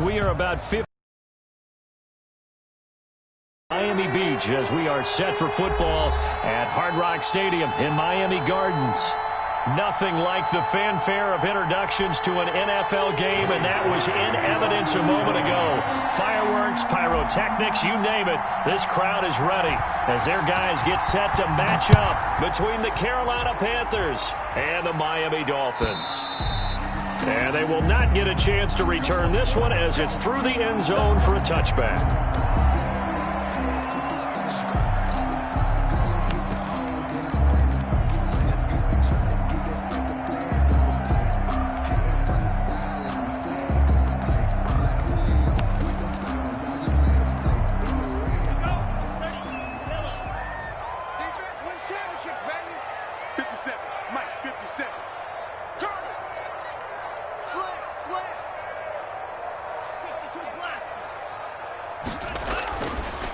We are about 50. Miami Beach as we are set for football at Hard Rock Stadium in Miami Gardens. Nothing like the fanfare of introductions to an NFL game, and that was in evidence a moment ago. Fireworks, pyrotechnics, you name it. This crowd is ready as their guys get set to match up between the Carolina Panthers and the Miami Dolphins. And they will not get a chance to return this one as it's through the end zone for a touchback.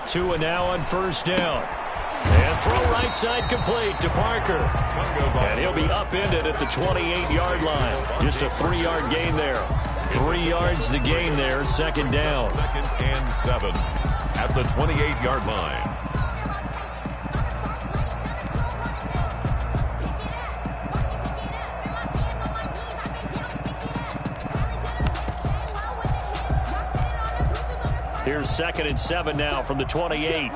Tua now on first down. And throw right side complete to Parker. And he'll be upended at the 28-yard line. Just a 3-yard gain there. 3 yards the gain there, second down. 2nd and 7 at the 28-yard line. Here's 2nd and 7 now from the 28.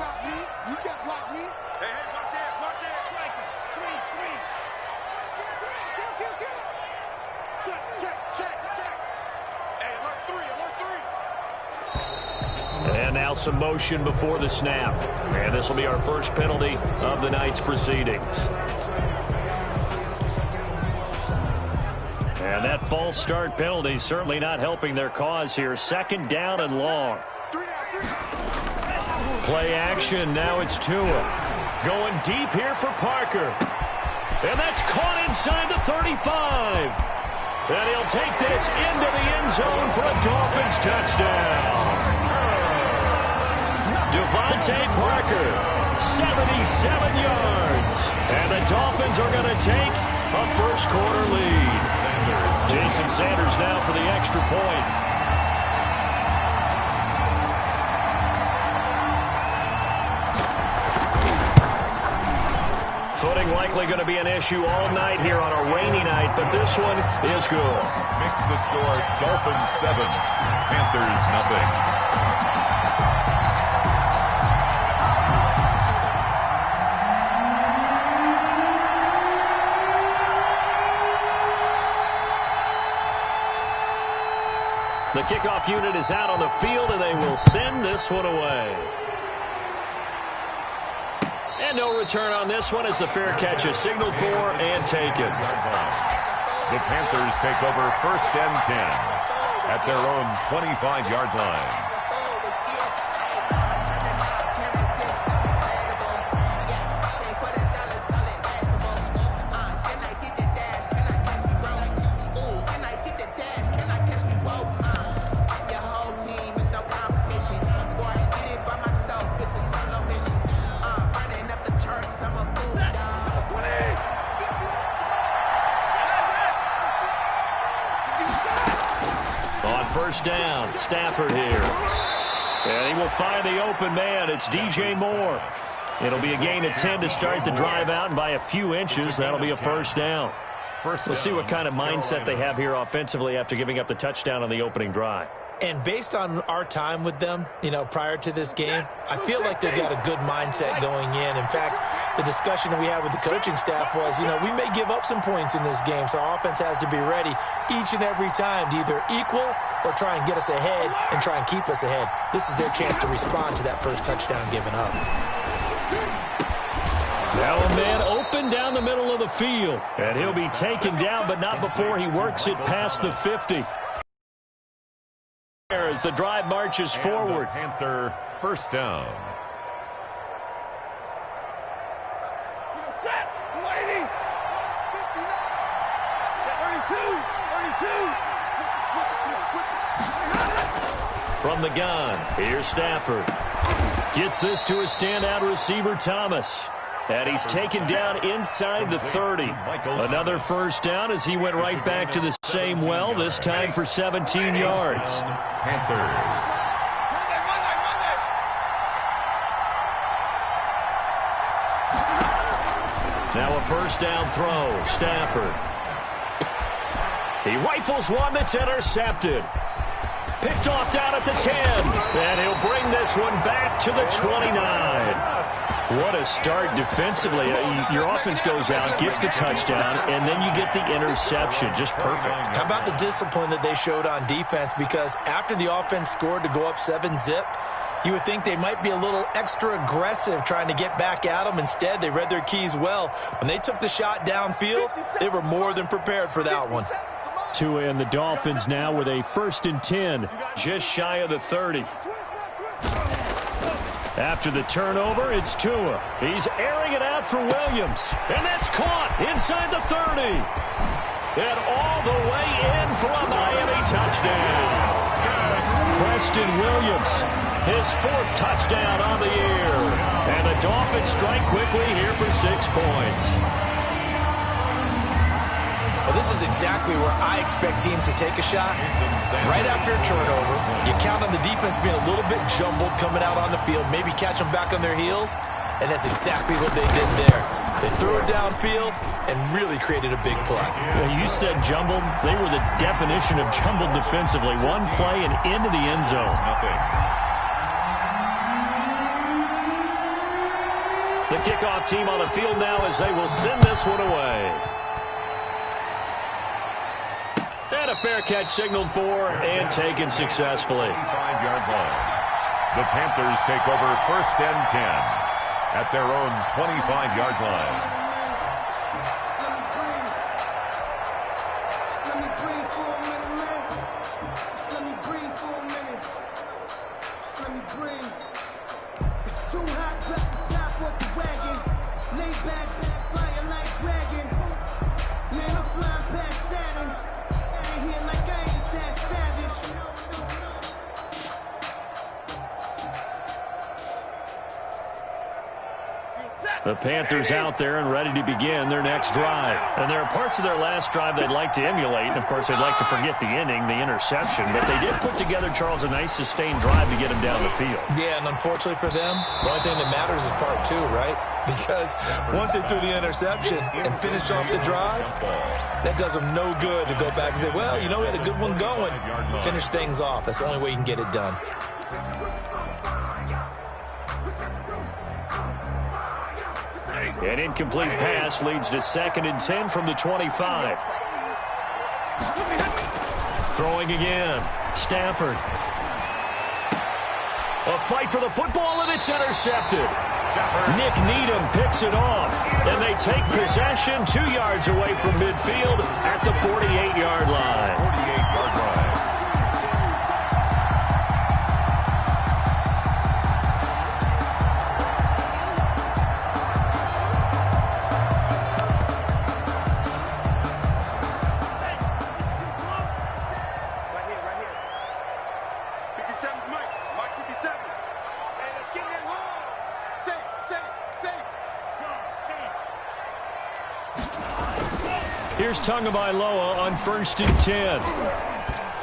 And now some motion before the snap. And this will be our first penalty of the night's proceedings. And that false start penalty certainly not helping their cause here. 2nd down and long. Play action. Now it's Tua. Going deep here for Parker. And that's caught inside the 35. And he'll take this into the end zone for a Dolphins touchdown. Devontae Parker, 77 yards. And the Dolphins are going to take a first-quarter lead. Jason Sanders now for the extra point. Footing likely going to be an issue all night here on a rainy night, but this one is good. Makes the score Dolphins 7, Panthers nothing. The kickoff unit is out on the field, and they will send this one away. And no return on this one as the fair catch is signaled for and taken. The Panthers take over 1st and 10 at their own 25-yard line. First down, Stafford here. And he will find the open man. It's DJ Moore. It'll be a gain of 10 to start the drive out, and by a few inches, that'll be a first down. We'll see what kind of mindset they have here offensively after giving up the touchdown on the opening drive. And based on our time with them, prior to this game, I feel like they've got a good mindset going in. In fact, the discussion that we had with the coaching staff was, we may give up some points in this game, so our offense has to be ready each and every time to either equal or try and get us ahead and try and keep us ahead. This is their chance to respond to that first touchdown given up. Now a man open down the middle of the field, and he'll be taken down, but not before he works it past the 50. As the drive marches forward. Panther first down. From the gun, here's Stafford. Gets this to his standout receiver, Thomas. And he's taken down inside the 30. Another first down as he went right back to the same well, this time for 17 yards. Panthers. Now a first down throw. Stafford. He rifles one that's intercepted. Picked off down at the 10. And he'll bring this one back to the 29. What a start defensively. Your offense goes out, gets the touchdown, and then you get the interception. Just perfect. How about the discipline that they showed on defense? Because after the offense scored to go up 7-zip, you would think they might be a little extra aggressive trying to get back at them. Instead, they read their keys well. When they took the shot downfield, they were more than prepared for that one. Tua and the Dolphins now with a 1st and 10, just shy of the 30. After the turnover, it's Tua. He's airing it out for Williams. And that's caught inside the 30. And all the way in for a Miami touchdown. Preston Williams, his 4th touchdown on the year. And the Dolphins strike quickly here for 6 points. Well, this is exactly where I expect teams to take a shot. Right after a turnover, you count on the defense being a little bit jumbled coming out on the field, maybe catch them back on their heels, and that's exactly what they did there. They threw it downfield and really created a big play. You said jumbled. They were the definition of jumbled defensively. One play and into the end zone. The kickoff team on the field now as they will send this one away. And a fair catch signaled for and taken successfully. 5-yard line. The Panthers take over 1st and 10 at their own 25-yard line. The Panthers out there and ready to begin their next drive. And there are parts of their last drive they'd like to emulate. And, of course, they'd like to forget the inning, the interception. But they did put together, Charles, a nice sustained drive to get him down the field. Yeah, and unfortunately for them, the only thing that matters is part 2, right? Because once they threw the interception and finished off the drive, that does them no good to go back and say, well, you know, we had a good one going. Finish things off. That's the only way you can get it done. An incomplete pass leads to 2nd and 10 from the 25. Throwing again. Stafford. A fight for the football, and it's intercepted. Nick Needham picks it off, and they take possession 2 yards away from midfield at the 48-yard line. 48-yard line. Here's Tagovailoa on 1st and 10.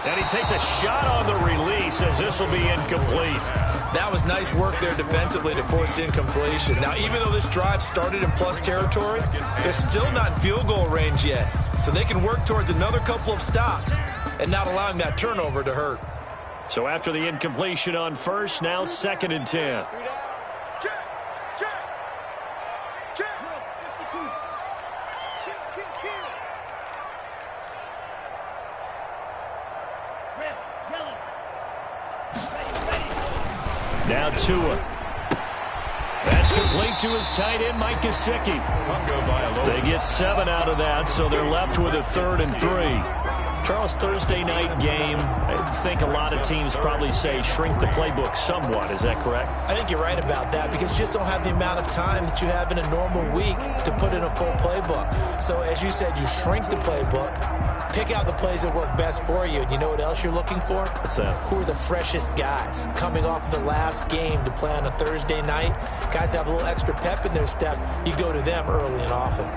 And he takes a shot on the release as this will be incomplete. That was nice work there defensively to force incompletion. Now, even though this drive started in plus territory, they're still not in field goal range yet. So they can work towards another couple of stops and not allowing that turnover to hurt. So after the incompletion on 1st, now 2nd and 10. Now Tua. That's complete to his tight end, Mike Gesicki. They get 7 out of that, so they're left with a 3rd and 3. Charles, Thursday night game, I think a lot of teams probably say shrink the playbook somewhat. Is that correct? I think you're right about that because you just don't have the amount of time that you have in a normal week to put in a full playbook. So as you said, you shrink the playbook, pick out the plays that work best for you. And you know what else you're looking for? What's that? Who are the freshest guys coming off the last game to play on a Thursday night? Guys have a little extra pep in their step. You go to them early and often.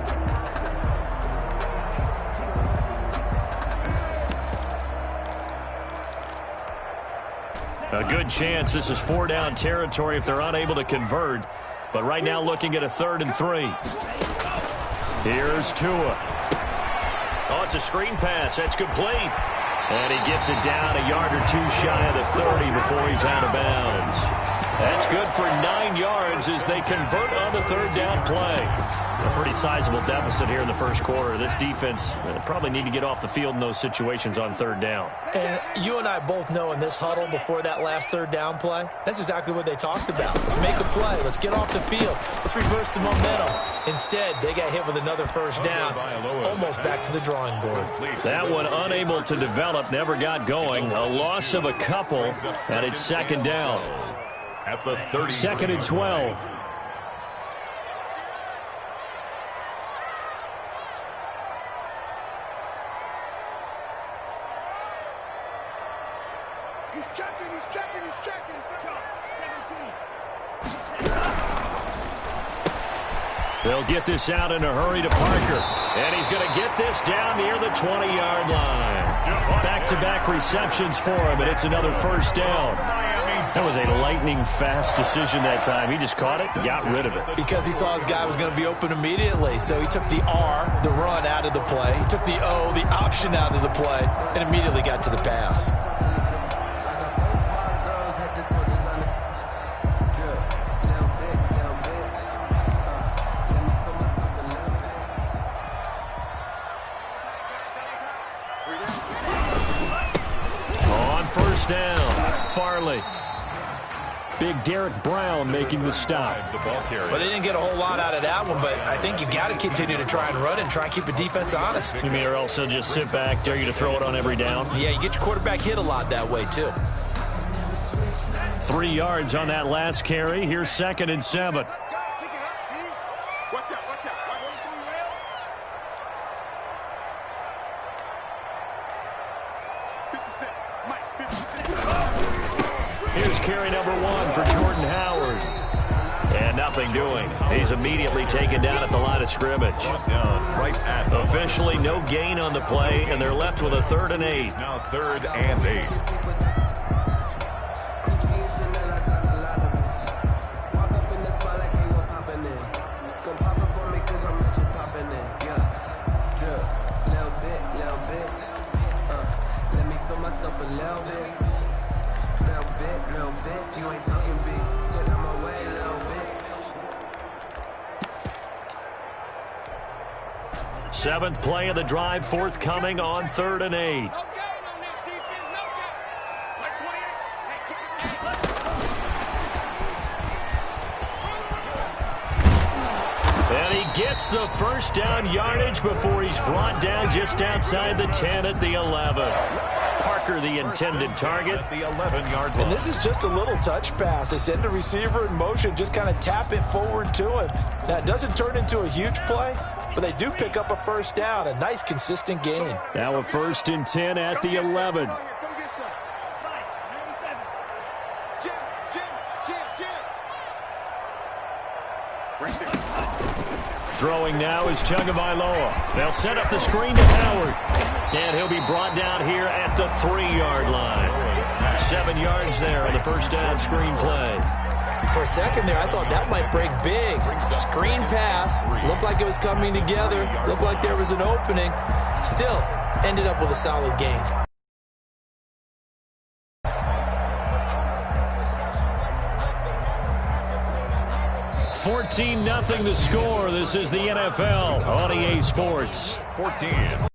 A good chance this is 4-down territory if they're unable to convert. But right now looking at a 3rd and 3. Here's Tua. Oh, it's a screen pass. That's complete. And he gets it down a yard or two shy of the 30 before he's out of bounds. That's good for 9 yards as they convert on the 3rd down play. A pretty sizable deficit here in the first quarter. This defense probably need to get off the field in those situations on 3rd down. And you and I both know in this huddle before that last 3rd down play, that's exactly what they talked about. Let's make a play. Let's get off the field. Let's reverse the momentum. Instead, they got hit with another 1st down, almost back to the drawing board. That one unable to develop, never got going. A loss of a couple, and it's 2nd down. At the 30. 2nd and 12. He's checking. They'll get this out in a hurry to Parker. And he's going to get this down near the 20-yard line. Back-to-back receptions for him, and it's another 1st down. That was a lightning-fast decision that time. He just caught it and got rid of it. Because he saw his guy was going to be open immediately. So he took the R, the run, out of the play. He took the O, the option, out of the play, and immediately got to the pass. On 1st down, Farley. Big Derek Brown making the stop. Well, they didn't get a whole lot out of that one, but I think you've got to continue to try and run and try and keep the defense honest. You mean or else they'll just sit back, dare you to throw it on every down? Yeah, you get your quarterback hit a lot that way, too. 3 yards on that last carry. Here's 2nd and 7. Here's carry number 1 for Jordan Howard. And nothing doing. He's immediately taken down at the line of scrimmage. Officially no gain on the play, and they're left with a 3rd and 8. Now 3rd and 8. Seventh play of the drive forthcoming on 3rd and 8. And he gets the 1st down yardage before he's brought down just outside the 10 at the 11. Parker, the intended target. At the 11-yard line. And this is just a little touch pass. They send the receiver in motion, just kind of tap it forward to him. Now, it doesn't turn into a huge play, but they do pick up a 1st down, a nice, consistent gain. Now a 1st and 10 at the 11. Throwing now is Tagovailoa. They'll set up the screen to Howard. And he'll be brought down here at the 3-yard line. 7 yards there on the 1st down screen play. For a second there, I thought that might break big. Screen pass. Looked like it was coming together. Looked like there was an opening. Still, ended up with a solid gain. $14-0 the score. This is the NFL on EA Sports. 14.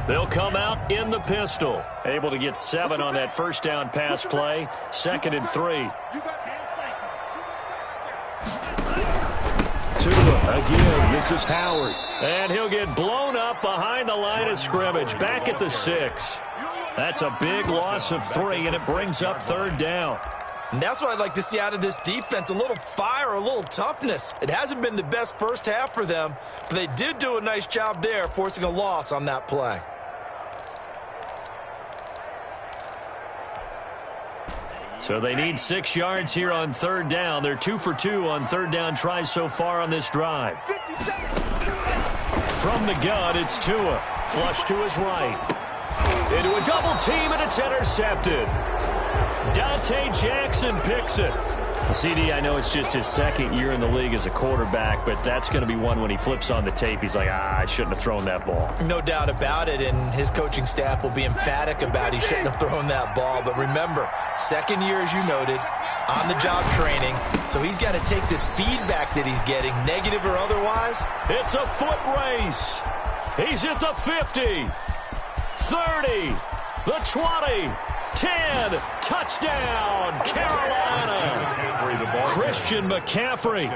They'll come out in the the pistol. Able to get 7 on that first down pass play. 2nd and 3. Tua again. This is Howard. And he'll get blown up behind the line of scrimmage. Back at the 6. That's a big loss of 3, and it brings up 3rd down. And that's what I'd like to see out of this defense, a little fire, a little toughness. It hasn't been the best first half for them, but they did do a nice job there, forcing a loss on that play. So they need 6 yards here on 3rd down. They're 2 for 2 on 3rd down tries so far on this drive. From the gun, it's Tua. Flush to his right. Into a double team, and it's intercepted. Dante Jackson picks it. CD, I know it's just his 2nd year in the league as a quarterback, but that's going to be one when he flips on the tape. He's like, I shouldn't have thrown that ball. No doubt about it, and his coaching staff will be emphatic about he shouldn't have thrown that ball. But remember, 2nd year, as you noted, on-the-job training, so he's got to take this feedback that he's getting, negative or otherwise. It's a foot race. He's at the 50, 30, the 20. 10, touchdown, Carolina. Christian McCaffrey,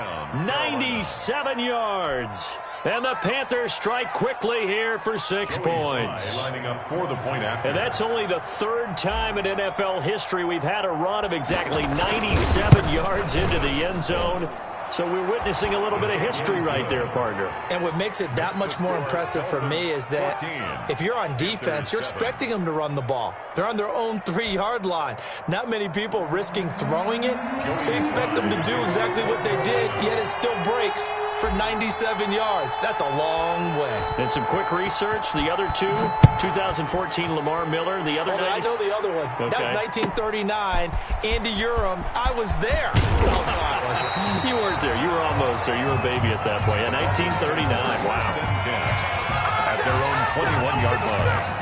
97 yards. And the Panthers strike quickly here for 6 points. And that's only the 3rd time in NFL history we've had a run of exactly 97 yards into the end zone. So we're witnessing a little bit of history right there, partner. And what makes it that much more impressive for me is that if you're on defense, you're expecting them to run the ball. They're on their own 3-yard line. Not many people risking throwing it, so you expect them to do exactly what they did, yet it still breaks for 97 yards. That's a long way. And some quick research. The other 2, 2014 Lamar Miller. The other I know the other one. Okay. That was 1939. Andy Urim. I was there. No, I wasn't. You weren't there. You were almost there. You were a baby at that point. Yeah, 1939. Wow. At their own 21-yard line.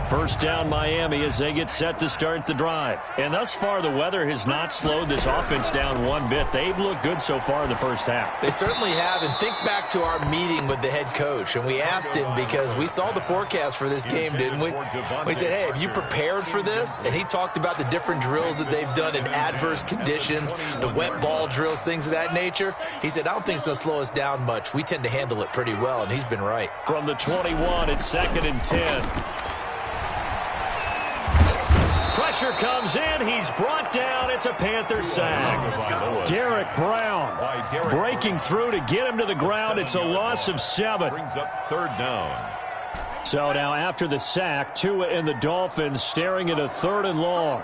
First down Miami as they get set to start the drive. And thus far, the weather has not slowed this offense down one bit. They've looked good so far in the first half. They certainly have. And think back to our meeting with the head coach. And we asked him because we saw the forecast for this game, didn't we? We said, hey, have you prepared for this? And he talked about the different drills that they've done in adverse conditions, the wet ball drills, things of that nature. He said, I don't think it's going to slow us down much. We tend to handle it pretty well, and he's been right. From the 21, it's 2nd and 10. Pressure comes in. He's brought down. It's a Panther sack. Derek Brown breaking through to get him to the ground. It's a loss of 7. Brings up 3rd down. So now after the sack, Tua and the Dolphins staring at a 3rd and long.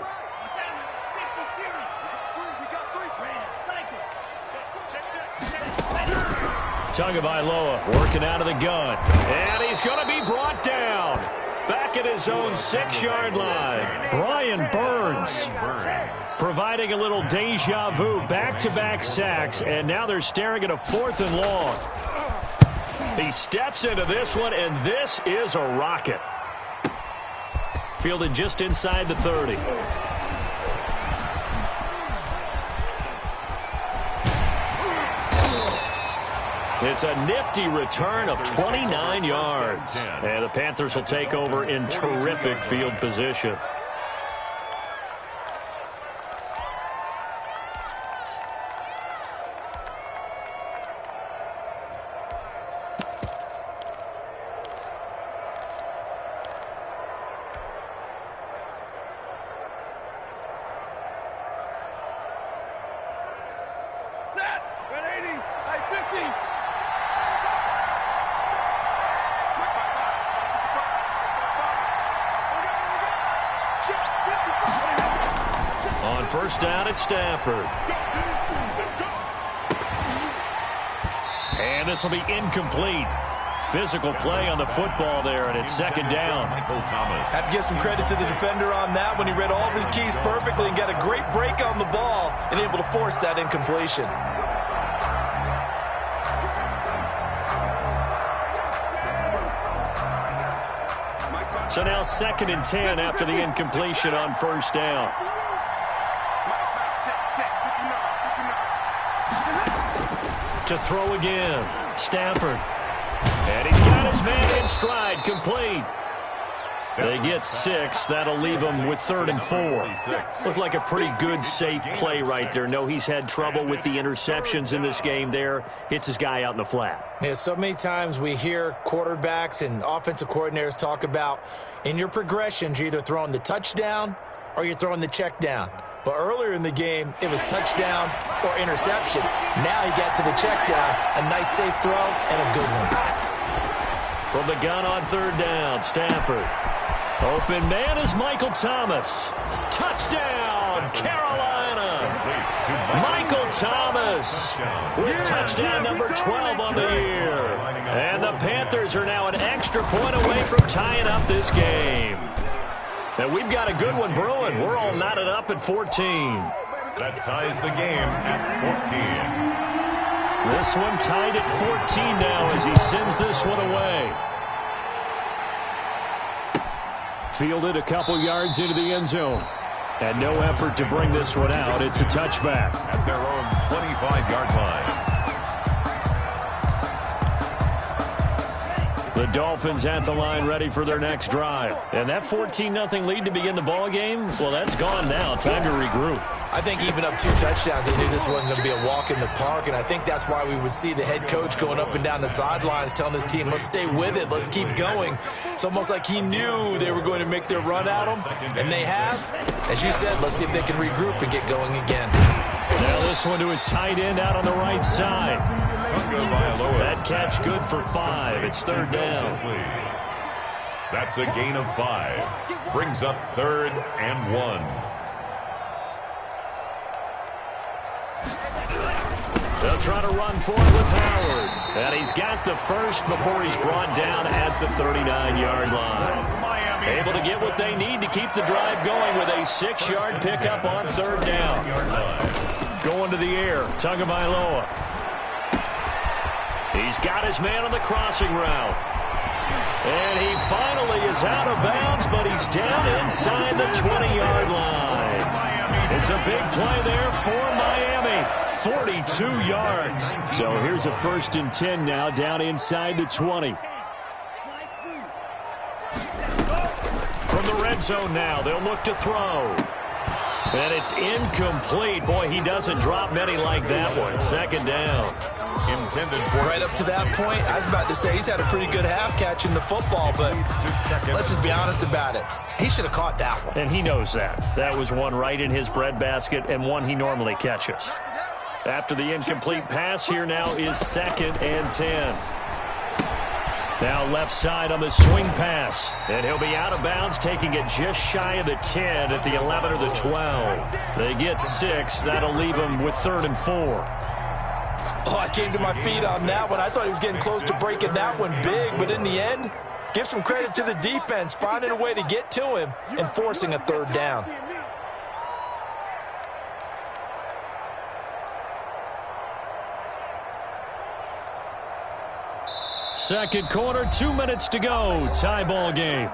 Tagovailoa working out of the gun. And he's going to be brought down. Back at his own 6-yard line. Brian Burns providing a little deja vu. Back-to-back sacks, and now they're staring at a 4th and long. He steps into this one, and this is a rocket. Fielded just inside the 30. It's a nifty return of 29 yards. And the Panthers will take over in terrific field position. On first down at Stafford. And this will be incomplete. Physical play on the football there, and it's 2nd down. Have to give some credit to the defender on that when he read all of his keys perfectly and got a great break on the ball and able to force that incompletion. So now 2nd and 10 after the incompletion on first down. to throw again. Stafford. And he's got his man in stride, complete. They get 6. That'll leave him with 3rd and 4. Looked like a pretty good, safe play right there. No, he's had trouble with the interceptions in this game there. Hits his guy out in the flat. Yeah, so many times we hear quarterbacks and offensive coordinators talk about in your progressions, you're either throwing the touchdown or you're throwing the check down. But earlier in the game, it was touchdown or interception. Now he got to the check down, a nice safe throw, and a good one. From the gun on 3rd down, Stafford. Open man is Michael Thomas. Touchdown, Carolina. Michael Thomas with touchdown number 12 on the year. And the Panthers are now an extra point away from tying up this game. And we've got a good one brewing. We're all knotted up at 14. That ties the game at 14. This one tied at 14 now as he sends this one away. Fielded a couple yards into the end zone. And no effort to bring this one out. It's a touchback. At their own 25-yard line. The Dolphins at the line ready for their next drive. And that 14-0 lead to begin the ball game, well, that's gone now. Time to regroup. I think even up 2 touchdowns, they knew this wasn't going to be a walk in the park, and I think that's why we would see the head coach going up and down the sidelines telling his team, let's stay with it, let's keep going. It's almost like he knew they were going to make their run at him, and they have. As you said, let's see if they can regroup and get going again. Now this one to his tight end out on the right side. That catch good for 5. It's 3rd down. That's a gain of 5. Brings up 3rd and 1. They'll try to run for it with Howard. And he's got the first before he's brought down at the 39-yard line. Able to get what they need to keep the drive going with a 6-yard pickup on 3rd down. Going to the air, Tagovailoa. He's got his man on the crossing route. And he finally is out of bounds, but he's down inside the 20-yard line. It's a big play there for Miami. 42 yards. So here's a 1st and 10 now down inside the 20. From the red zone now, they'll look to throw. And it's incomplete. Boy, he doesn't drop many like that one. 2nd down. Intended for right up to that point, I was about to say he's had a pretty good half catching the football, but let's just be honest about it. He should have caught that one. And he knows that. That was one right in his breadbasket and one he normally catches. After the incomplete pass, here now is 2nd and 10. Now left side on the swing pass. And he'll be out of bounds, taking it just shy of the 10 at the 11 or the 12. They get 6. That'll leave him with 3rd and 4. Oh, I came to my feet on that one. I thought he was getting close to breaking that one big, but in the end, give some credit to the defense, finding a way to get to him and forcing a 3rd down. Second quarter, 2 minutes to go. Tie ball game.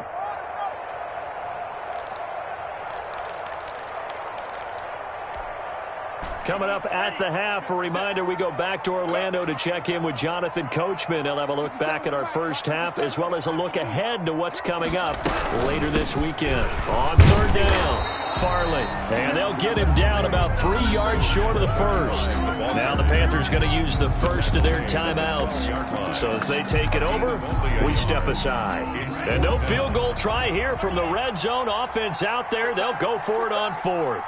Coming up at the half, a reminder, we go back to Orlando to check in with Jonathan Coachman. He'll have a look back at our first half as well as a look ahead to what's coming up later this weekend. On 3rd down, Farley. And they'll get him down about 3 yards short of the first. Now the Panthers going to use the first of their timeouts. So as they take it over, we step aside. And no field goal try here from the red zone. Offense out there. They'll go for it on 4th.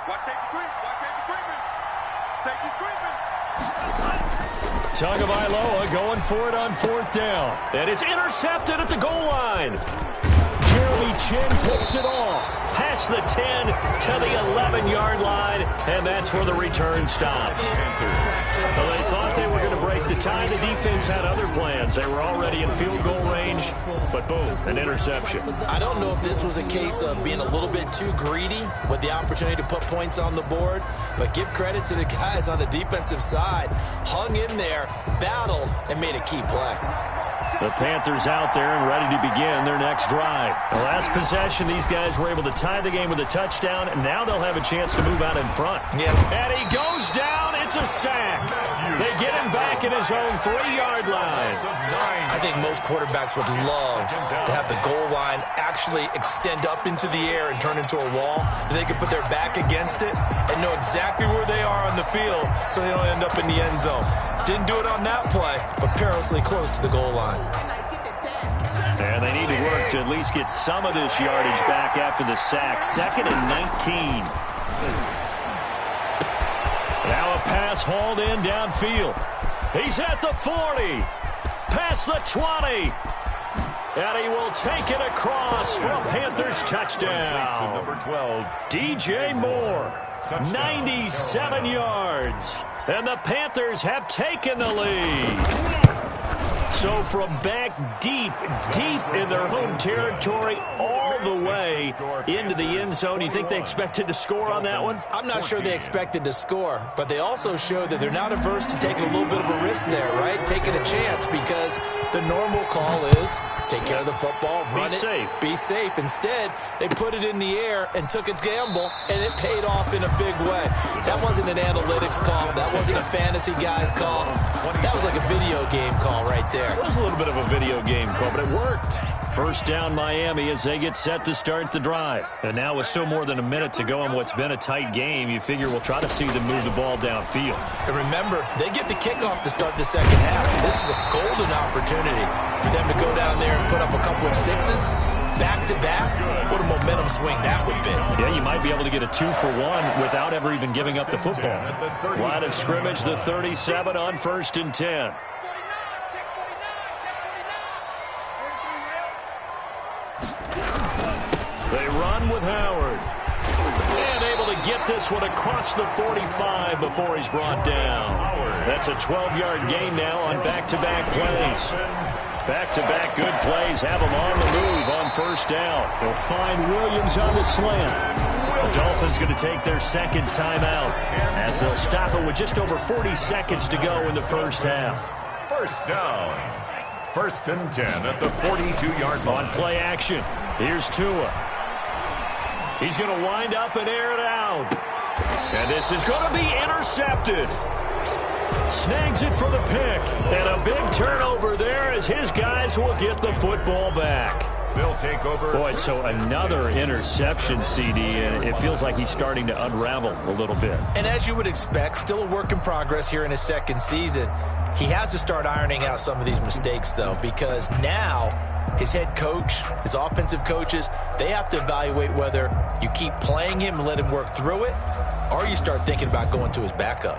Tagovailoa going for it on 4th down. And it's intercepted at the goal line. Jeremy Chin picks it off. Past the 10 to the 11-yard line. And that's where the return stops. Well, they thought they were going to break the tie. The defense had other plans. They were already in field goal range. But boom, an interception. I don't know if this was a case of being a little bit too greedy with the opportunity to put points on the board. But give credit to the guys on the defensive side. Hung in there, battled, and made a key play. The Panthers out there and ready to begin their next drive. The last possession, these guys were able to tie the game with a touchdown, and now they'll have a chance to move out in front. Yeah. And he goes down. It's a sack. They get him back at his own 3-yard line. I think most quarterbacks would love to have the goal line actually extend up into the air and turn into a wall. They could put their back against it and know exactly where they are on the field so they don't end up in the end zone. Didn't do it on that play, but perilously close to the goal line. And they need to work to at least get some of this yardage back after the sack. 2nd and 19. Now a pass hauled in downfield. He's at the 40. Past the 20. And he will take it across for a Panthers touchdown. Number 12. DJ Moore, 97 yards. And the Panthers have taken the lead. So from back deep in their home territory all the way into the end zone, you think they expected to score on that one? I'm not sure they expected to score, but they also showed that they're not averse to taking a little bit of a risk there, right? Taking a chance, because the normal call is take care of the football, run it, be safe. Instead, they put it in the air and took a gamble, and it paid off in a big way. That wasn't an analytics call. That wasn't a fantasy guy's call. That was like a video game call right there. It was a little bit of a video game call, but it worked. First down Miami as they get set to start the drive. And now with still more than a minute to go in what's been a tight game, you figure we'll try to see them move the ball downfield. And remember, they get the kickoff to start the second half, so this is a golden opportunity for them to go down there and put up a couple of sixes. Back-to-back, what a momentum swing that would be. Yeah, you might be able to get a 2-for-1 without ever even giving up the football. Line of scrimmage, the 37 on 1st and 10. They run with Howard. And able to get this one across the 45 before he's brought down. That's a 12-yard gain now on back-to-back plays. Back-to-back good plays have him on the move on 1st down. They'll find Williams on the slant. The Dolphins going to take their second timeout as they'll stop it with just over 40 seconds to go in the first half. 1st down. 1st and 10 at the 42-yard line. On play action, here's Tua. He's going to wind up and air it out. And this is going to be intercepted. Snags it for the pick. And a big turnover there as his guys will get the football back. They'll take over. Boy, so another interception, CD, and it feels like he's starting to unravel a little bit. And as you would expect, still a work in progress here in his second season. He has to start ironing out some of these mistakes, though, because now his head coach, his offensive coaches, they have to evaluate whether you keep playing him and let him work through it, or you start thinking about going to his backup.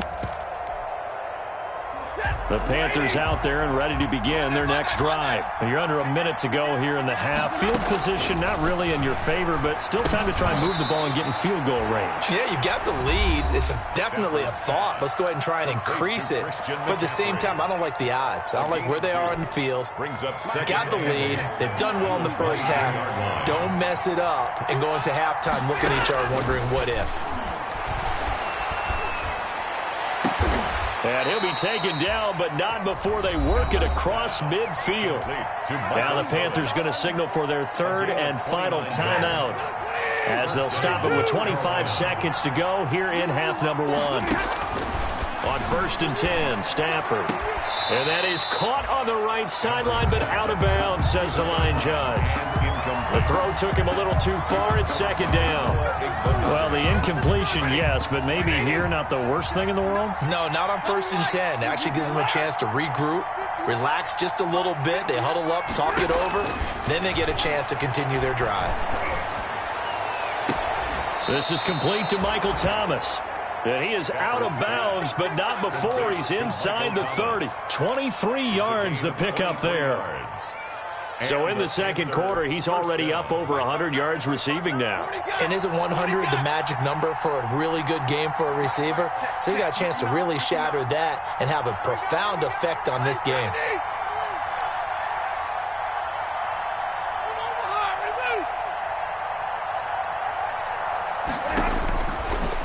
The Panthers out there and ready to begin their next drive. You're under a minute to go here in the half. Field position not really in your favor, but still time to try and move the ball and get in field goal range. Yeah, you've got the lead. It's definitely a thought. Let's go ahead and try and increase it. But at the same time, I don't like the odds. I don't like where they are on the field. Got the lead. They've done well in the first half. Don't mess it up and go into halftime looking at each other wondering what if. And he'll be taken down, but not before they work it across midfield. Now the Panthers going to signal for their 3rd and final timeout as they'll stop it with 25 seconds to go here in half number 1. On 1st and 10, Stafford. And that is caught on the right sideline, but out of bounds, says the line judge. The throw took him a little too far. It's 2nd down. Well, the incompletion, yes, but maybe here not the worst thing in the world? No, not on 1st and 10. It actually gives them a chance to regroup, relax just a little bit. They huddle up, talk it over. Then they get a chance to continue their drive. This is complete to Michael Thomas. And he is out of bounds, but not before he's inside the 30. 23 yards the pickup there. So in the second quarter, he's already up over 100 yards receiving now. And isn't 100 the magic number for a really good game for a receiver? So he got a chance to really shatter that and have a profound effect on this game.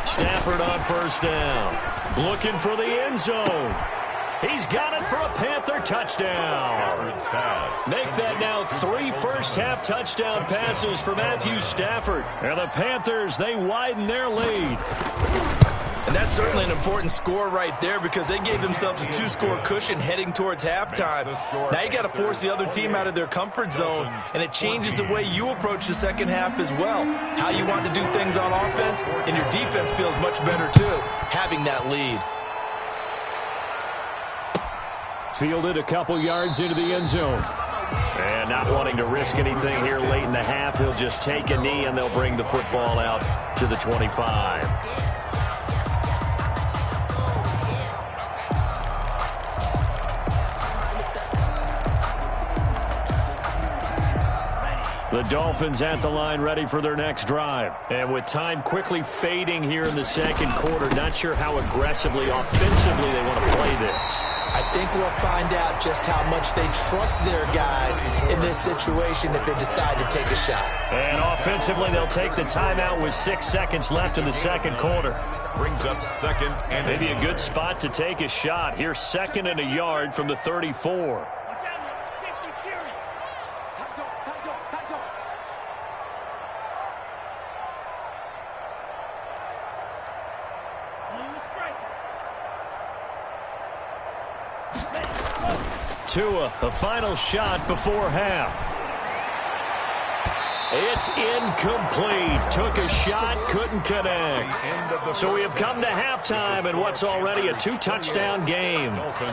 Stafford on 1st down. Looking for the end zone. He's got it for a Panther touchdown. Make that now 3 first-half touchdown passes for Matthew Stafford. And the Panthers, they widen their lead. And that's certainly an important score right there because they gave themselves a 2-score cushion heading towards halftime. Now you got to force the other team out of their comfort zone, and it changes the way you approach the second half as well. How you want to do things on offense, and your defense feels much better too, having that lead. Fielded a couple yards into the end zone. And not wanting to risk anything here late in the half, he'll just take a knee and they'll bring the football out to the 25. The Dolphins at the line ready for their next drive. And with time quickly fading here in the second quarter, not sure how aggressively, offensively they want to play this. I think we'll find out just how much they trust their guys in this situation if they decide to take a shot. And offensively, they'll take the timeout with 6 seconds left in the second quarter. Brings up second and maybe a good spot to take a shot. Here's 2nd and a yard from the 34. Tua, a final shot before half. It's incomplete. Took a shot, couldn't connect. So we have come to halftime in what's already a 2-touchdown game.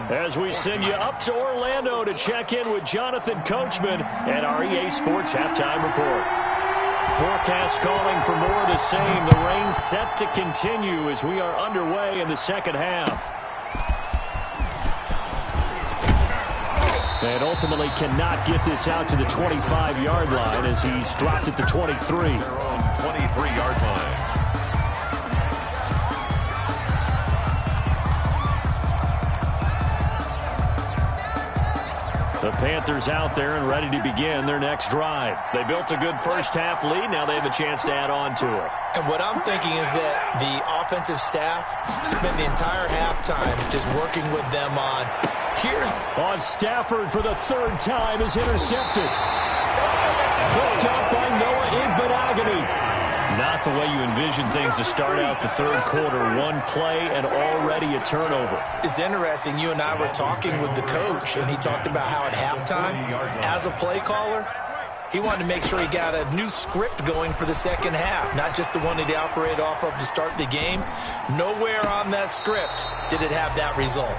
As we send you up to Orlando to check in with Jonathan Coachman at our EA Sports Halftime Report. Forecast calling for more of the same. The rain set to continue as we are underway in the second half. And ultimately cannot get this out to the 25-yard line as he's dropped at the 23. 23-yard line. The Panthers out there and ready to begin their next drive. They built a good first-half lead. Now they have a chance to add on to it. And what I'm thinking is that the offensive staff spent the entire halftime just working with them on on Stafford for the 3rd time is intercepted. Picked up by Noah Igbenogany. Not the way you envision things to start out the third quarter. One play and already a turnover. It's interesting. You and I were talking with the coach, and he talked about how at halftime, as a play caller, he wanted to make sure he got a new script going for the second half, not just the one that he operated off of to start the game. Nowhere on that script did it have that result.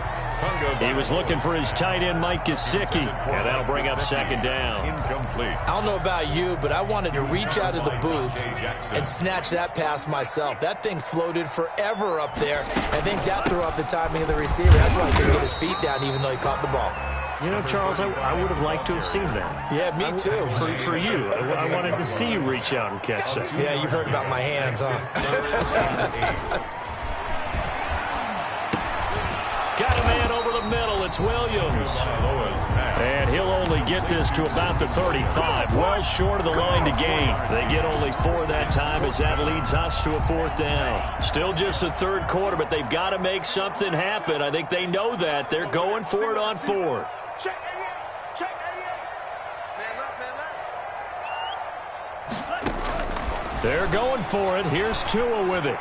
He was looking for his tight end, Mike Gesicki, and that'll bring up second down. Incomplete. I don't know about you, but I wanted to reach out of the booth and snatch that pass myself. That thing floated forever up there. I think that threw off the timing of the receiver. That's why he couldn't get his feet down even though he caught the ball. You know, Charles, I would have liked to have seen that. Yeah, me too. For you. I wanted to see you reach out and catch that. Yeah, you've heard about my hands, huh? Got a man over the middle. It's Williams. And he'll only get this to about the 35. Well short of the line to gain. They get only 4 that time as that leads us to a 4th down. Still just the third quarter, but they've got to make something happen. I think they know that. They're going for it on 4th. Check 88. Check 88. Man left. They're going for it. Here's Tua with it.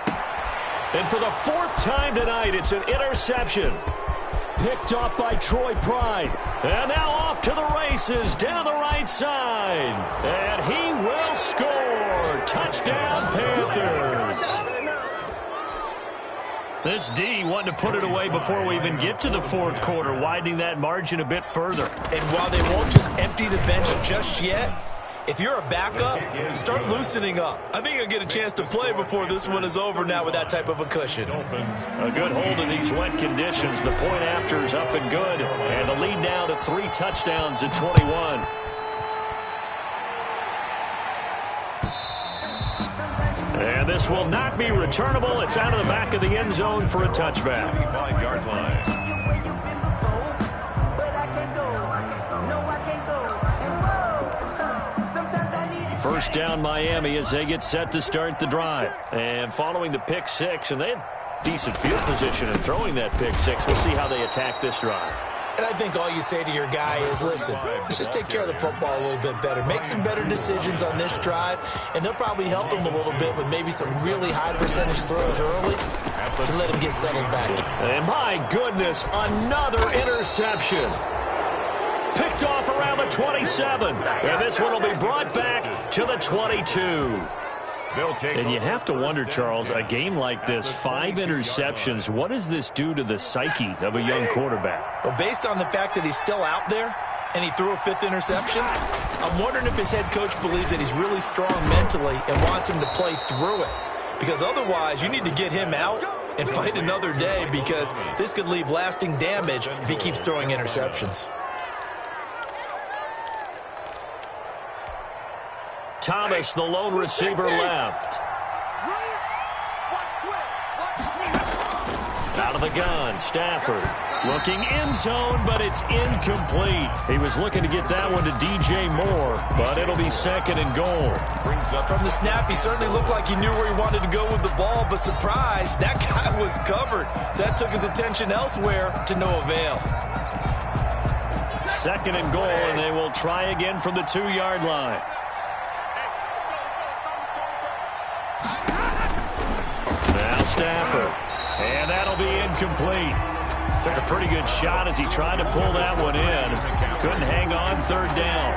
And for the 4th time tonight, it's an interception. Picked up by Troy Pride. And now off to the races down the right side. And he will score. Touchdown, Panthers. This D wanting to put it away before we even get to the 4th quarter, widening that margin a bit further. And while they won't just empty the bench just yet, if you're a backup, start loosening up. I think you'll get a chance to play before this one is over now with that type of a cushion. A good hold of these wet conditions. The point after is up and good. And the lead now to 3 touchdowns at 21. And this will not be returnable. It's out of the back of the end zone for a touchback. 25-yard line. First down Miami as they get set to start the drive. And following the pick 6, and they had decent field position in throwing that pick 6. We'll see how they attack this drive. And I think all you say to your guy is, listen, let's just take care of the football a little bit better. Make some better decisions on this drive, and they'll probably help him a little bit with maybe some really high percentage throws early. to let him get settled back. And my goodness, another interception. Picked off around the 27. And this one will be brought back to the 22. And you have to wonder, Charles, a game like this, 5 interceptions, what does this do to the psyche of a young quarterback? Well, based on the fact that he's still out there and he threw a 5th interception, I'm wondering if his head coach believes that he's really strong mentally and wants him to play through it. Because otherwise, you need to get him out and fight another day, because this could leave lasting damage if he keeps throwing interceptions. Thomas, the lone receiver, left. Out of the gun, Stafford. Looking end zone, but it's incomplete. He was looking to get that one to DJ Moore, but it'll be 2nd and goal. From the snap, he certainly looked like he knew where he wanted to go with the ball, but surprise, that guy was covered. So that took his attention elsewhere to no avail. 2nd and goal, and they will try again from the 2-yard line. Now Stafford. And that'll be incomplete. Took a pretty good shot as he tried to pull that one in. Couldn't hang on 3rd down.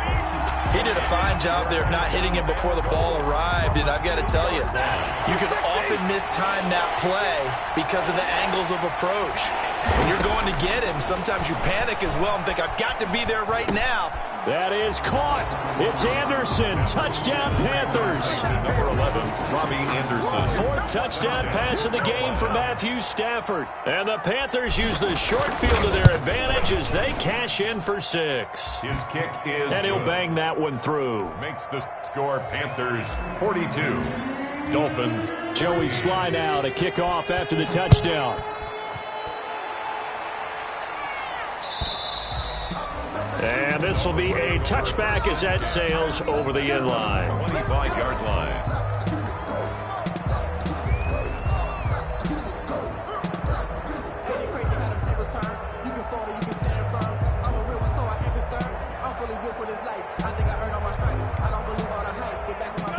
He did a fine job there of not hitting him before the ball arrived, and I've got to tell you, you can often mistime that play because of the angles of approach. When you're going to get him, sometimes you panic as well and think, I've got to be there right now. That is caught. It's Anderson. Touchdown, Panthers. Number 11, Robbie Anderson. 4th touchdown pass of the game for Matthew Stafford. And the Panthers use the short field to their advantage as they cash in for 6. His kick is and he'll good. bang that one through. Makes the score Panthers 42. Dolphins. Joey slide out, a kickoff after the touchdown. And this will be a touchback as that sails over the end line. 25-yard line.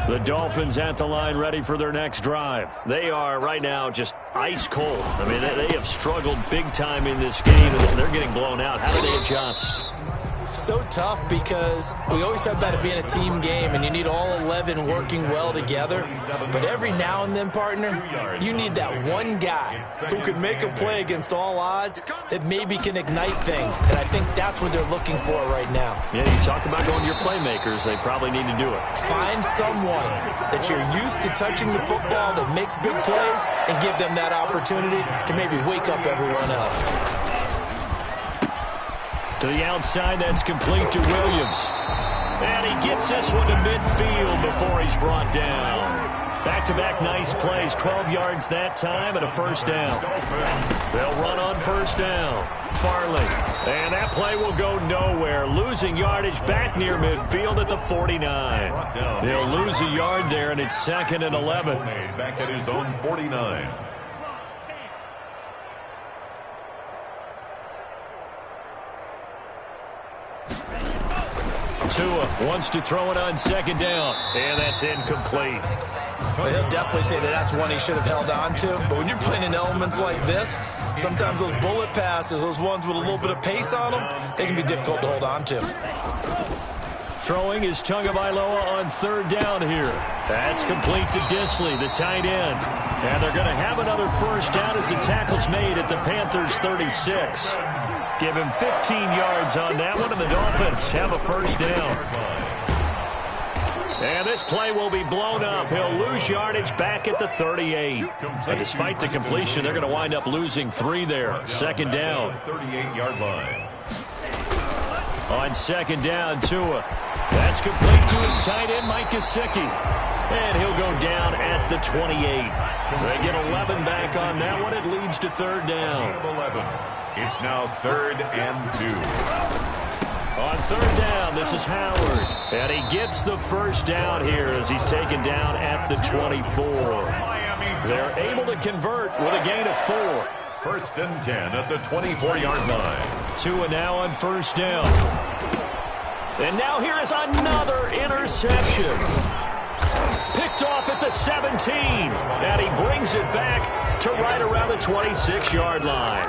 The Dolphins at the line, ready for their next drive. They are right now just ice cold. I mean, they have struggled big time in this game, and they're getting blown out. How do they adjust? So tough, because we always have about it being a team game, and you need all 11 working well together. But every now and then, partner, you need that one guy who can make a play against all odds that maybe can ignite things. And I think that's what they're looking for right now. Yeah, you talk about going to your playmakers. They probably need to do it. Find someone that you're used to touching the football that makes big plays and give them that opportunity to maybe wake up everyone else. To the outside, that's complete to Williams. And he gets this one to midfield before he's brought down. Back-to-back nice plays, 12 yards that time and a 1st down. They'll run on 1st down. Farley. And that play will go nowhere. Losing yardage back near midfield at the 49. They'll lose a yard there, and it's 2nd and 11. Back at his own 49. Tua wants to throw it on 2nd down, and that's incomplete. Well, he'll definitely say that that's one he should have held on to. But when you're playing in elements like this, sometimes those bullet passes, those ones with a little bit of pace on them, they can be difficult to hold on to. Throwing is Tagovailoa on 3rd down here. That's complete to Disley, the tight end. And they're going to have another 1st down as the tackle's made at the Panthers' 36. Give him 15 yards on that one, and the Dolphins have a 1st down. And this play will be blown up. He'll lose yardage back at the 38. And despite the completion, they're going to wind up losing 3 there. 2nd down. 38-yard line. On 2nd down, Tua. That's complete to his tight end, Mike Gesicki. And he'll go down at the 28. They get 11 back on that one. It leads to 3rd down. 11. It's now 3rd and 2. On 3rd down, this is Howard. And he gets the 1st down here as he's taken down at the 24. They're able to convert with a gain of 4. 1st and 10 at the 24-yard line. Tua now on 1st down. And now here is another interception. Picked picked off at the 17. And he brings it back to right around the 26-yard line.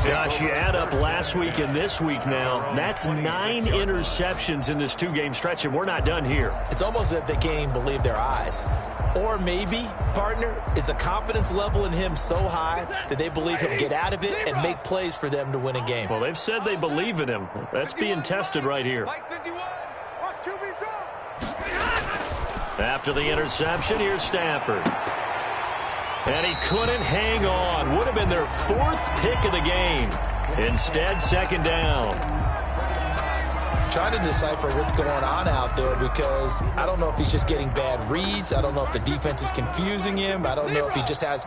Gosh, you add up last week and this week now, that's 9 interceptions in this two-game stretch, and we're not done here. It's almost as if they can't even believe their eyes. Or maybe, partner, is the confidence level in him so high that they believe he'll get out of it and make plays for them to win a game. Well, they've said they believe in him. That's being tested right here. After the interception, here's Stafford. And he couldn't hang on. Would have been their 4th pick of the game. Instead, 2nd down. Trying to decipher what's going on out there because I don't know if he's just getting bad reads. I don't know if the defense is confusing him. I don't know if he just has,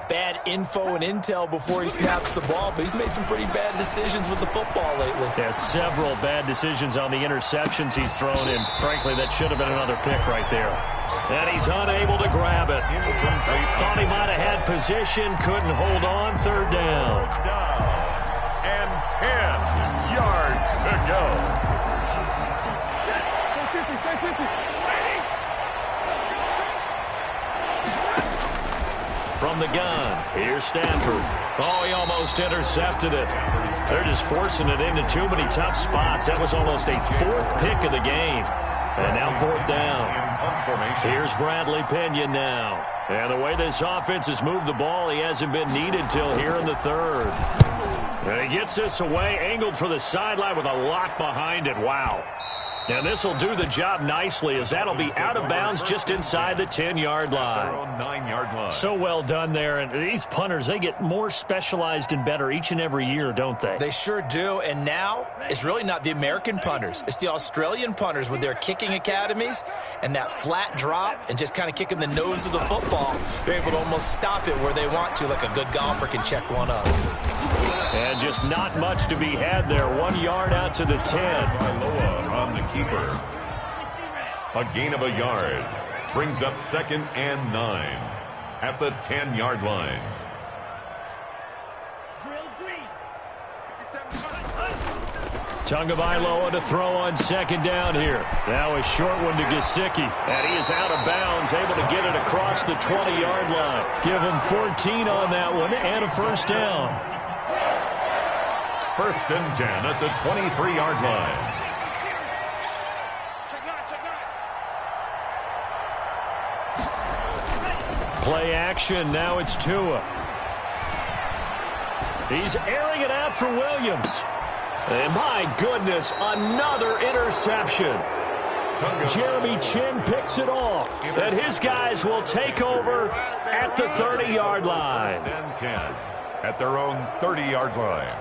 bad info and intel before he snaps the ball. But he's made some pretty bad decisions with the football lately. Yeah, several bad decisions on the interceptions he's thrown in. Frankly, that should have been another pick right there. And he's unable to grab it. Thought he might have had position, couldn't hold on. 3rd down. And 10 yards to go. From the gun, here's Stafford. Oh, he almost intercepted it. They're just forcing it into too many tough spots. That was almost a 4th pick of the game. And now 4th down. Here's Bradley Pinion now. And the way this offense has moved the ball, he hasn't been needed till here in the 3rd. And he gets this away, angled for the sideline with a lock behind it. Wow. And this will do the job nicely as that'll be out of bounds just inside the 10-yard line. So well done there. And these punters, they get more specialized and better each and every year, don't they? They sure do. And now it's really not the American punters. It's the Australian punters with their kicking academies and that flat drop and just kind of kicking the nose of the football. They're able to almost stop it where they want to, like a good golfer can check one up. And just not much to be had there. 1 yard out to the 10. On the keeper. A gain of a yard. Brings up 2nd and 9 at the 10-yard line. Tagovailoa to throw on 2nd down here. Now a short one to Gesicki. And he is out of bounds, able to get it across the 20-yard line. Give him 14 on that one and a 1st down. 1st and 10 at the 23-yard line. Play action. Now it's Tua. He's airing it out for Williams. And my goodness, another interception. Jeremy Chin picks it off. And his guys will take over at the 30-yard line. 10 at their own 30-yard line.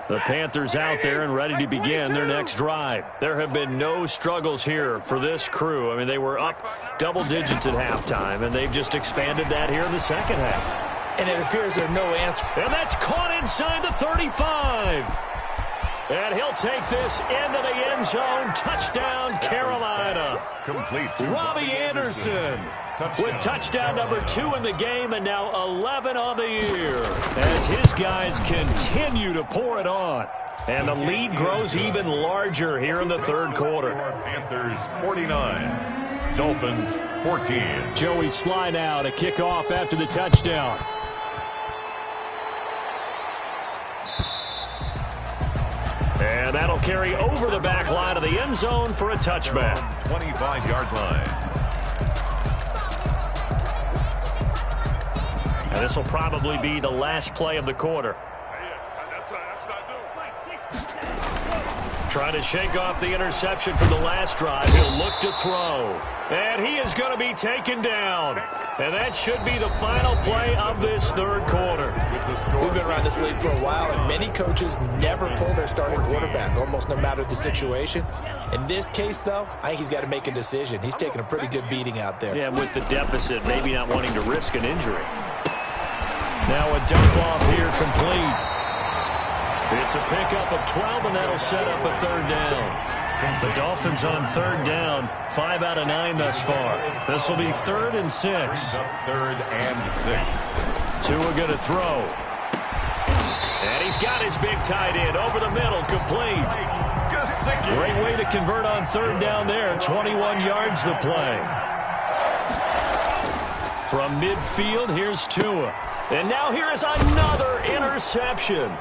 The Panthers out there and ready to begin their next drive. There have been no struggles here for this crew. I mean, they were up double digits at halftime, and they've just expanded that here in the 2nd half. And it appears there's no answer. And that's caught inside the 35. And he'll take this into the end zone. Touchdown, Carolina. Complete. Robbie Anderson with touchdown number 2 in the game, and now 11 on the year as his guys continue to pour it on. And the lead grows even larger here in the 3rd quarter. Panthers 49, Dolphins 14. Joey slide out, a kickoff after the touchdown. And that'll carry over the back line of the end zone for a touchback. 25-yard line. And this will probably be the last play of the quarter. Trying to shake off the interception from the last drive. He'll look to throw. And he is going to be taken down. And that should be the final play of this 3rd quarter. We've been around this league for a while, and many coaches never pull their starting quarterback, almost no matter the situation. In this case, though, I think he's got to make a decision. He's taking a pretty good beating out there. Yeah, with the deficit, maybe not wanting to risk an injury. Now a dump off here complete. It's a pickup of 12, and that'll set up a 3rd down. The Dolphins on third down, 5 out of 9 thus far. This will be 3rd and 6. 3rd and 6. Tua going to throw. And he's got his big tight end over the middle, complete. Great way to convert on third down there. 21 yards the play. From midfield, here's Tua. And now here is another interception.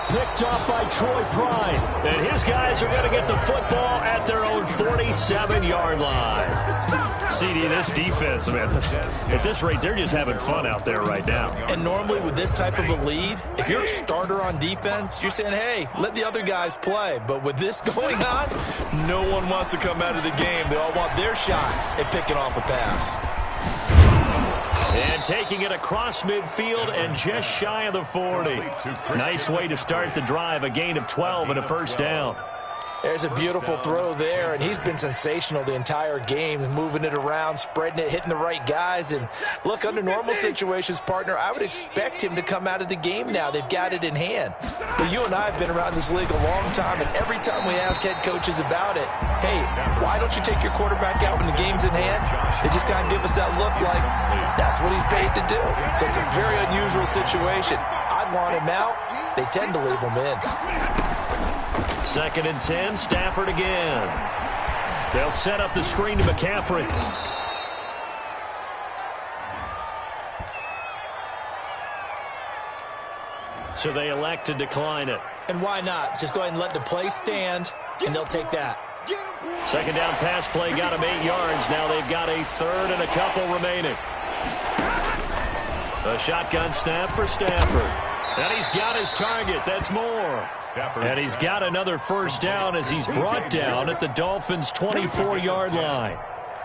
Picked off by Troy Pride. And his guys are going to get the football at their own 47-yard line. CD, this defense, man, at this rate, they're just having fun out there right now. And normally with this type of a lead, if you're a starter on defense, you're saying, hey, let the other guys play. But with this going on, no one wants to come out of the game. They all want their shot at picking off a pass. And taking it across midfield and just shy of the 40. Nice way to start the drive, a gain of 12 and a first down. There's a beautiful throw there, and he's been sensational the entire game, moving it around, spreading it, hitting the right guys. And look, under normal situations, partner, I would expect him to come out of the game now. They've got it in hand. But you and I have been around this league a long time, and every time we ask head coaches about it, hey, why don't you take your quarterback out when the game's in hand? They just kind of give us that look like that's what he's paid to do. So it's a very unusual situation. I'd want him out. They tend to leave him in. 2nd and 10, Stafford again. They'll set up the screen to McCaffrey. So they elect to decline it. And why not? Just go ahead and let the play stand, and they'll take that. 2nd down pass play got them 8 yards. Now they've got a 3rd and a couple remaining. A shotgun snap for Stafford. And he's got his target. That's more. And he's got another first down as he's brought down at the Dolphins' 24-yard line.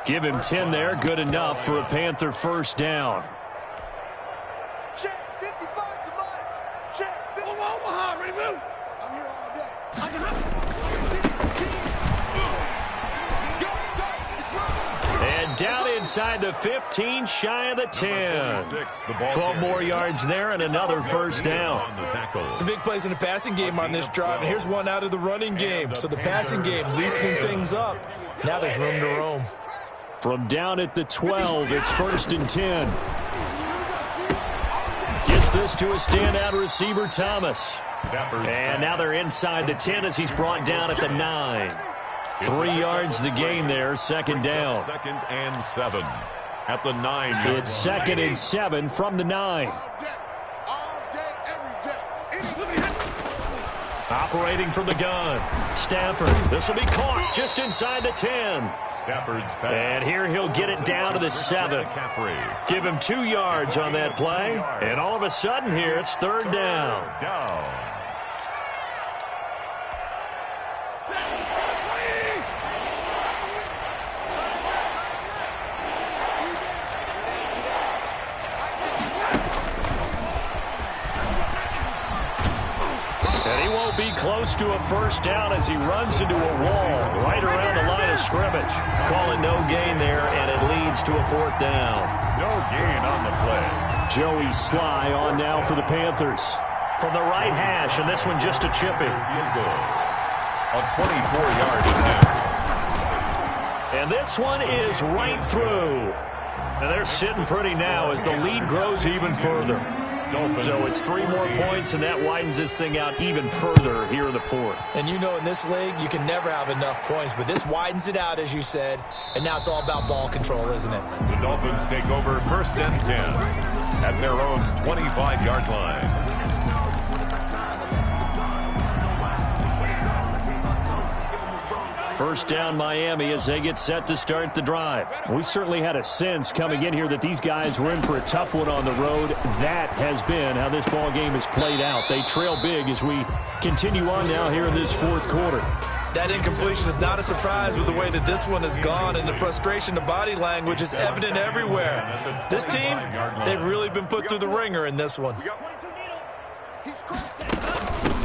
Give him 10 there. Good enough for a Panther first down. Check 55 to Mike. Check 50. Omaha, ready to move. I'm here all day. And down inside the 15, shy of the 10. 12 more yards there and another first down. Some big plays in the passing game on this drive, and here's one out of the running game. So the passing game loosening things up. Now there's room to roam. From down at the 12, it's 1st and 10. Gets this to a standout receiver, Thomas. And now they're inside the 10 as he's brought down at the 9. 3 yards the gain there, 2nd down. 2nd and 7 at the 9. It's 2nd and 7 from the 9. Operating from the gun. Stafford. This will be caught just inside the 10. Stafford's back. And here he'll get it down to the 7. Give him 2 yards on that play. And all of a sudden here, it's 3rd down. Be close to a first down as he runs into a wall right around the line of scrimmage. Calling no gain there, and it leads to a 4th down. No gain on the play. Joey Sly on now for the Panthers. From the right hash, and this one just a chipping. A 24-yard attempt. And this one is right through. And they're sitting pretty now as the lead grows even further. So it's 3 more points, and that widens this thing out even further here in the 4th. And you know in this league, you can never have enough points, but this widens it out, as you said, and now it's all about ball control, isn't it? The Dolphins take over 1st and 10 at their own 25-yard line. First down Miami as they get set to start the drive. We certainly had a sense coming in here that these guys were in for a tough one on the road. That has been how this ball game has played out. They trail big as we continue on now here in this 4th quarter. That incompletion is not a surprise with the way that this one has gone, and the frustration, the body language is evident everywhere. This team, they've really been put through the ringer in this one.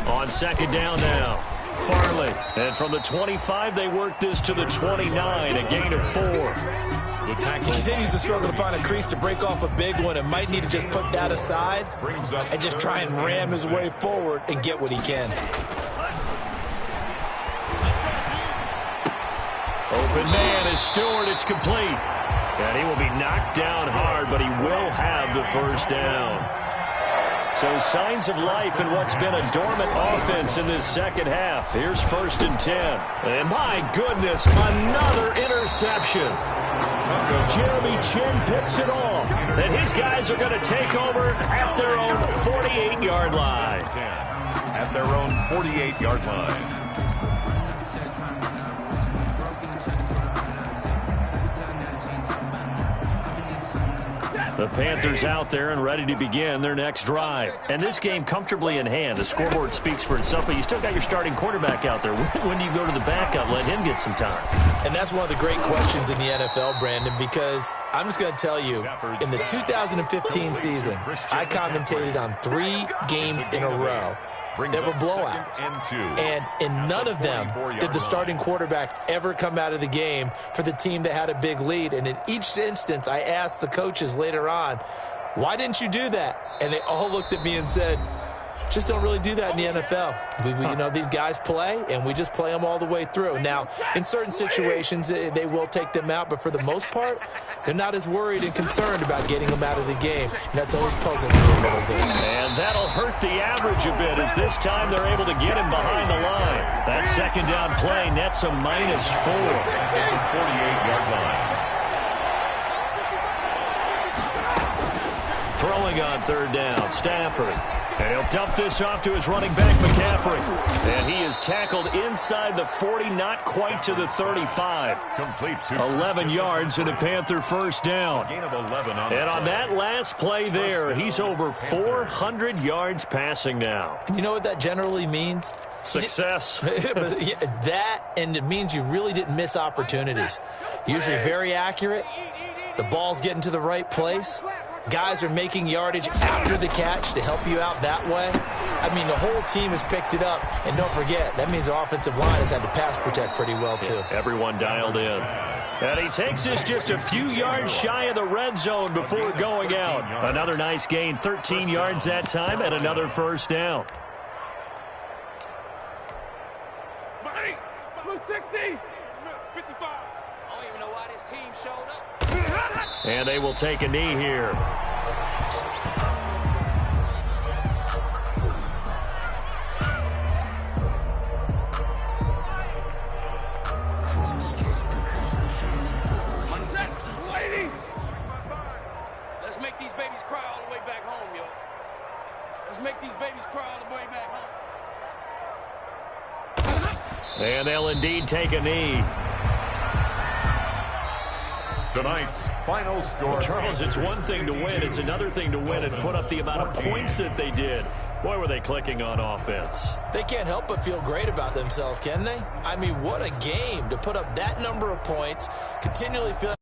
On 2nd down now. Farley. And from the 25, they work this to the 29, a gain of 4. He continues to struggle to find a crease to break off a big one and might need to just put that aside and just try and ram his way forward and get what he can. Open man is Stewart. It's complete. And he will be knocked down hard, but he will have the first down. So signs of life in what's been a dormant offense in this second half. Here's 1st and 10. And my goodness, another interception. Jeremy Chin picks it off. And his guys are going to take over at their own 48-yard line. At their own 48-yard line. The Panthers out there and ready to begin their next drive. And this game comfortably in hand. The scoreboard speaks for itself, but you still got your starting quarterback out there. When do you go to the backup, let him get some time? And that's one of the great questions in the NFL, Brandon, because I'm just going to tell you, in the 2015 season, I commentated on 3 games in a row. There were blowouts, and in none of them did the starting quarterback ever come out of the game for the team that had a big lead. And in each instance, I asked the coaches later on, why didn't you do that? And they all looked at me and said, just don't really do that in the NFL. You know, these guys play, and we just play them all the way through. Now, in certain situations, they will take them out, but for the most part, they're not as worried and concerned about getting them out of the game. And that's always puzzling me a little bit. And that'll hurt the average a bit as this time they're able to get him behind the line. That second down play nets a -4. 48-yard line. Throwing on 3rd down, Stafford. And he'll dump this off to his running back, McCaffrey. And he is tackled inside the 40, not quite to the 35. Complete to 11 yards and a Panther first down. Gain of 11 on and on that last play there, he's over 400 yards passing now. You know what that generally means? Success. That, and it means you really didn't miss opportunities. Usually very accurate. The ball's getting to the right place. Guys are making yardage after the catch to help you out that way. I mean, the whole team has picked it up. And don't forget, that means the offensive line has had to pass protect pretty well, too. Yeah, everyone dialed in. And he takes this just a few yards shy of the red zone before going out. Another nice gain, 13 yards that time, and another first down. Blue 60. 55. I don't even know why this team showed up. And they will take a knee here. Let's make these babies cry all the way back home, yo. Let's make these babies cry all the way back home. And they'll indeed take a knee. Tonight's final score. Charles, it's one thing to win. It's another thing to win and put up the amount of points that they did. Boy, were they clicking on offense. They can't help but feel great about themselves, can they? I mean, what a game to put up that number of points, continually feel